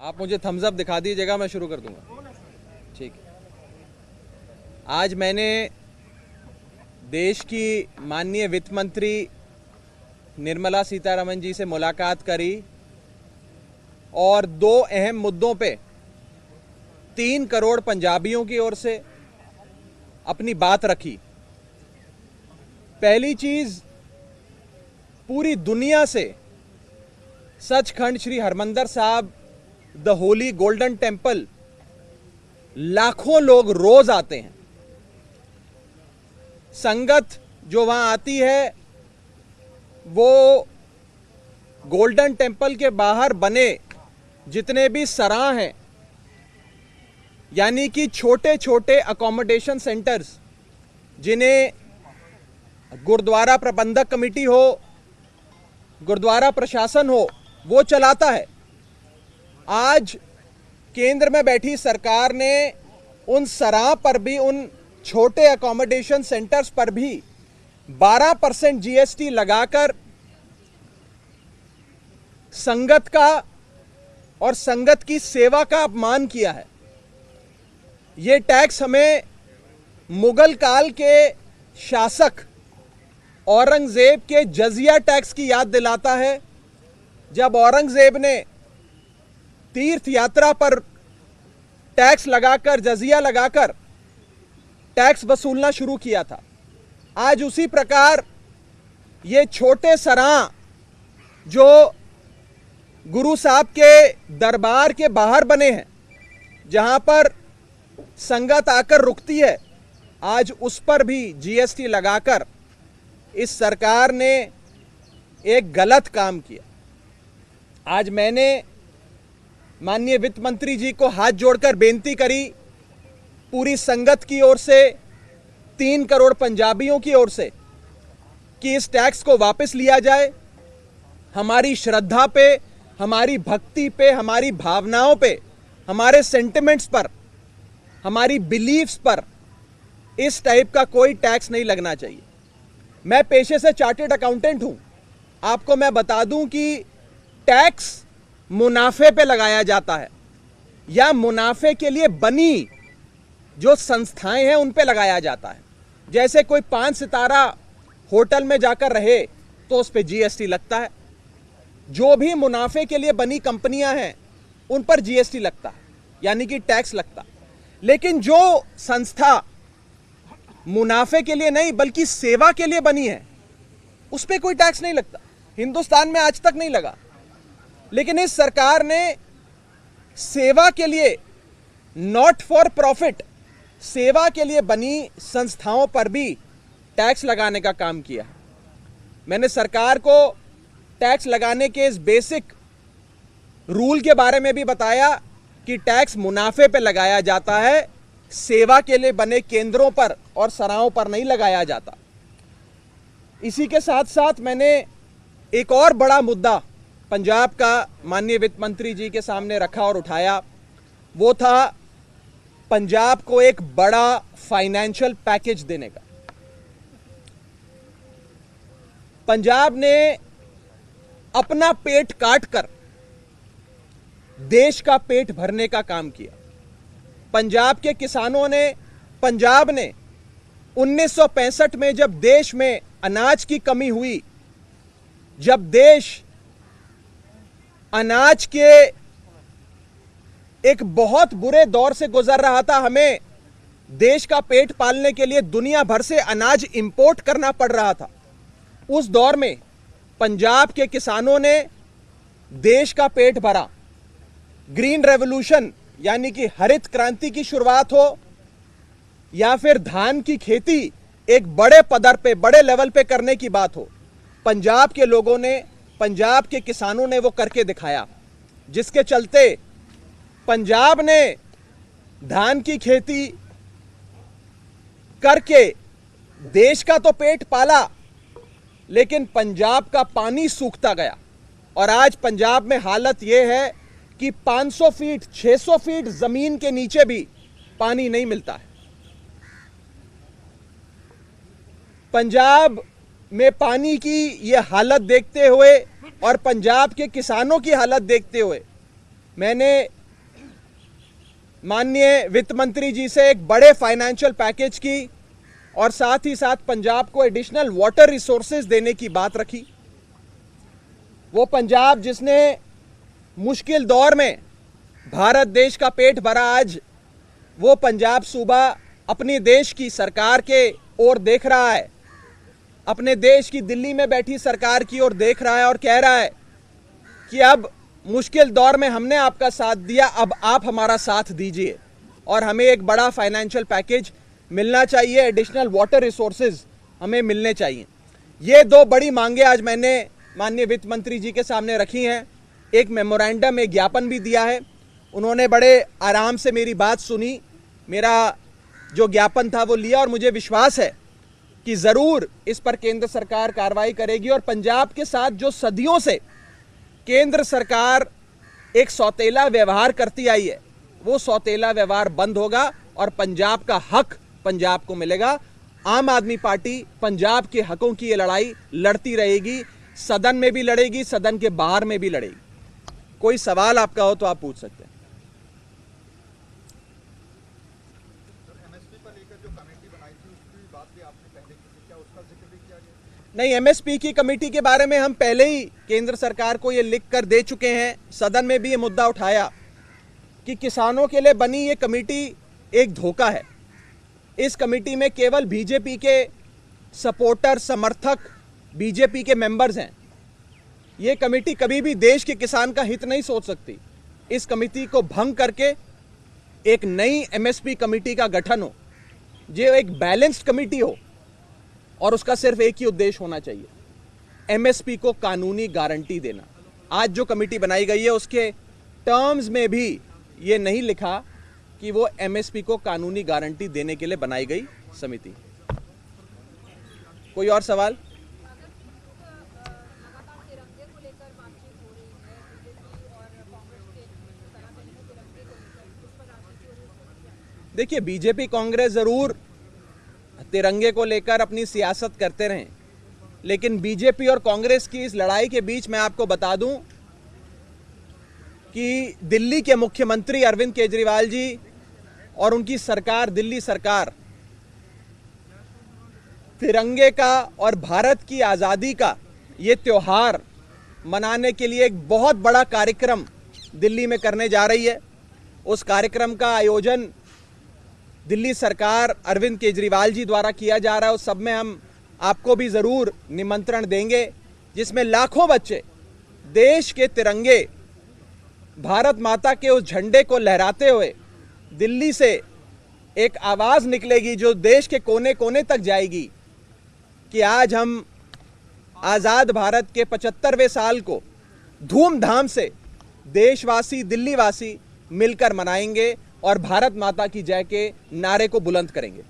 आप मुझे Thums up दिखा दीजिएगा, मैं शुरू कर दूंगा। ठीक है। आज मैंने देश की माननीय वित्त मंत्री निर्मला सीतारमण जी से मुलाकात करी और दो अहम मुद्दों पे 3 करोड़ पंजाबियों की ओर से अपनी बात रखी। पहली चीज, पूरी दुनिया से सचखंड श्री हरमंदिर साहब द होली गोल्डन टेम्पल लाखों लोग रोज आते हैं। संगत जो वहां आती है वो गोल्डन टेम्पल के बाहर बने जितने भी सराह हैं, यानी कि छोटे छोटे अकोमोडेशन सेंटर्स, जिन्हें गुरुद्वारा प्रबंधक कमेटी हो, गुरुद्वारा प्रशासन हो, वो चलाता है। आज केंद्र में बैठी सरकार ने उन सराह पर भी, उन छोटे अकोमोडेशन सेंटर्स पर भी 12% जीएसटी लगाकर संगत का और संगत की सेवा का अपमान किया है। ये टैक्स हमें मुगल काल के शासक औरंगजेब के जजिया टैक्स की याद दिलाता है, जब औरंगजेब ने तीर्थ यात्रा पर टैक्स लगाकर, जजिया लगाकर टैक्स वसूलना शुरू किया था। आज उसी प्रकार ये छोटे सराह जो गुरु साहब के दरबार के बाहर बने हैं, जहां पर संगत आकर रुकती है, आज उस पर भी जीएसटी लगाकर इस सरकार ने एक गलत काम किया। आज मैंने माननीय वित्त मंत्री जी को हाथ जोड़कर बेनती करी, पूरी संगत की ओर से, 3 करोड़ पंजाबियों की ओर से, कि इस टैक्स को वापस लिया जाए। हमारी श्रद्धा पे, हमारी भक्ति पे, हमारी भावनाओं पे, हमारे सेंटिमेंट्स पर, हमारी बिलीफ्स पर इस टाइप का कोई टैक्स नहीं लगना चाहिए। मैं पेशे से चार्टर्ड अकाउंटेंट हूं। आपको मैं बता दूं कि टैक्स मुनाफे पे लगाया जाता है या मुनाफे के लिए बनी जो संस्थाएं हैं उन पे लगाया जाता है। जैसे कोई 5 सितारा होटल में जाकर रहे तो उस पे जीएसटी लगता है। जो भी मुनाफे के लिए बनी कंपनियां हैं उन पर जीएसटी लगता है, यानी कि टैक्स लगता है। लेकिन जो संस्था मुनाफे के लिए नहीं बल्कि सेवा के लिए बनी है, उस पे कोई टैक्स नहीं लगता। हिंदुस्तान में आज तक नहीं लगा। लेकिन इस सरकार ने सेवा के लिए, नॉट फॉर प्रॉफिट, सेवा के लिए बनी संस्थाओं पर भी टैक्स लगाने का काम किया। मैंने सरकार को टैक्स लगाने के इस बेसिक रूल के बारे में भी बताया कि टैक्स मुनाफे पे लगाया जाता है, सेवा के लिए बने केंद्रों पर और सराहों पर नहीं लगाया जाता। इसी के साथ साथ मैंने एक और बड़ा मुद्दा पंजाब का माननीय वित्त मंत्री जी के सामने रखा और उठाया। वो था पंजाब को एक बड़ा फाइनेंशियल पैकेज देने का। पंजाब ने अपना पेट काटकर देश का पेट भरने का काम किया। पंजाब के किसानों ने, पंजाब ने 1965 में जब देश में अनाज की कमी हुई, जब देश अनाज के एक बहुत बुरे दौर से गुजर रहा था, हमें देश का पेट पालने के लिए दुनिया भर से अनाज इंपोर्ट करना पड़ रहा था। उस दौर में पंजाब के किसानों ने देश का पेट भरा। ग्रीन रेवोल्यूशन यानी कि हरित क्रांति की शुरुआत हो या फिर धान की खेती एक बड़े पदर पे, बड़े लेवल पे करने की बात हो, पंजाब के लोगों ने, पंजाब के किसानों ने वो करके दिखाया, जिसके चलते पंजाब ने धान की खेती करके देश का तो पेट पाला, लेकिन पंजाब का पानी सूखता गया। और आज पंजाब में हालत यह है कि 500 फीट, 600 फीट जमीन के नीचे भी पानी नहीं मिलता है। पंजाब में पानी की यह हालत देखते हुए और पंजाब के किसानों की हालत देखते हुए मैंने माननीय वित्त मंत्री जी से एक बड़े फाइनेंशियल पैकेज की और साथ ही साथ पंजाब को एडिशनल वाटर रिसोर्सेज देने की बात रखी। वो पंजाब जिसने मुश्किल दौर में भारत देश का पेट भरा, आज वो पंजाब सूबा अपने देश की सरकार के ओर देख रहा है, अपने देश की दिल्ली में बैठी सरकार की ओर देख रहा है और कह रहा है कि अब मुश्किल दौर में हमने आपका साथ दिया, अब आप हमारा साथ दीजिए और हमें एक बड़ा फाइनेंशियल पैकेज मिलना चाहिए, एडिशनल वाटर रिसोर्सेज हमें मिलने चाहिए। ये दो बड़ी मांगे आज मैंने माननीय वित्त मंत्री जी के सामने रखी हैं। एक मेमोरेंडम, एक ज्ञापन भी दिया है। उन्होंने बड़े आराम से मेरी बात सुनी, मेरा जो ज्ञापन था वो लिया और मुझे विश्वास है कि ज़रूर इस पर केंद्र सरकार कार्रवाई करेगी और पंजाब के साथ जो सदियों से केंद्र सरकार एक सौतेला व्यवहार करती आई है, वो सौतेला व्यवहार बंद होगा और पंजाब का हक पंजाब को मिलेगा। आम आदमी पार्टी पंजाब के हकों की ये लड़ाई लड़ती रहेगी, सदन में भी लड़ेगी, सदन के बाहर में भी लड़ेगी। कोई सवाल आपका हो तो आप पूछ सकते हैं। नहीं, एमएसपी की कमेटी के बारे में हम पहले ही केंद्र सरकार को ये लिख कर दे चुके हैं। सदन में भी ये मुद्दा उठाया कि किसानों के लिए बनी ये कमेटी एक धोखा है। इस कमेटी में केवल बीजेपी के सपोर्टर, समर्थक, बीजेपी के मेंबर्स हैं। ये कमेटी कभी भी देश के किसान का हित नहीं सोच सकती। इस कमेटी को भंग करके एक नई एमएसपी कमेटी का गठन हो, जो एक बैलेंस्ड कमेटी हो और उसका सिर्फ एक ही उद्देश्य होना चाहिए, एमएसपी को कानूनी गारंटी देना। आज जो कमेटी बनाई गई है उसके टर्म्स में भी ये नहीं लिखा कि वो एमएसपी को कानूनी गारंटी देने के लिए बनाई गई समिति। कोई और सवाल? देखिए, बीजेपी कांग्रेस जरूर तिरंगे को लेकर अपनी सियासत करते रहें, लेकिन बीजेपी और कांग्रेस की इस लड़ाई के बीच मैं आपको बता दूं कि दिल्ली के मुख्यमंत्री अरविंद केजरीवाल जी और उनकी सरकार, दिल्ली सरकार, तिरंगे का और भारत की आज़ादी का ये त्योहार मनाने के लिए एक बहुत बड़ा कार्यक्रम दिल्ली में करने जा रही है। उस कार्यक्रम का आयोजन दिल्ली सरकार अरविंद केजरीवाल जी द्वारा किया जा रहा है। उस सब में हम आपको भी ज़रूर निमंत्रण देंगे, जिसमें लाखों बच्चे देश के तिरंगे, भारत माता के उस झंडे को लहराते हुए दिल्ली से एक आवाज़ निकलेगी जो देश के कोने कोने तक जाएगी कि आज हम आज़ाद भारत के 75वें साल को धूमधाम से देशवासी, दिल्लीवासी मिलकर मनाएंगे और भारत माता की जय के नारे को बुलंद करेंगे।